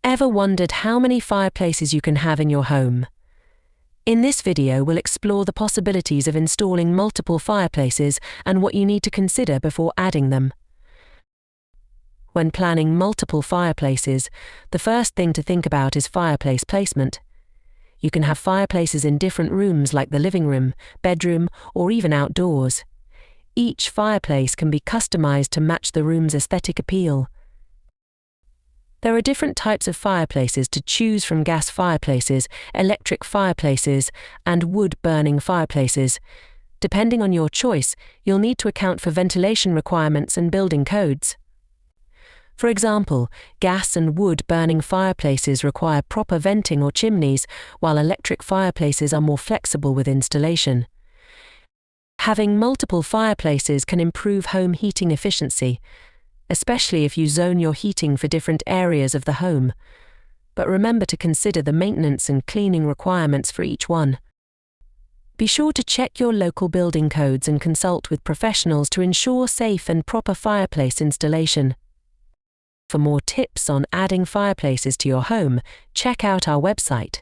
Ever wondered how many fireplaces you can have in your home? In this video, we'll explore the possibilities of installing multiple fireplaces and what you need to consider before adding them. When planning multiple fireplaces, the first thing to think about is fireplace placement. You can have fireplaces in different rooms like the living room, bedroom, or even outdoors. Each fireplace can be customized to match the room's aesthetic appeal. There are different types of fireplaces to choose from: gas fireplaces, electric fireplaces, and wood-burning fireplaces. Depending on your choice, you'll need to account for ventilation requirements and building codes. For example, gas and wood-burning fireplaces require proper venting or chimneys, while electric fireplaces are more flexible with installation. Having multiple fireplaces can improve home heating efficiency, especially if you zone your heating for different areas of the home. But remember to consider the maintenance and cleaning requirements for each one. Be sure to check your local building codes and consult with professionals to ensure safe and proper fireplace installation. For more tips on adding fireplaces to your home, check out our website.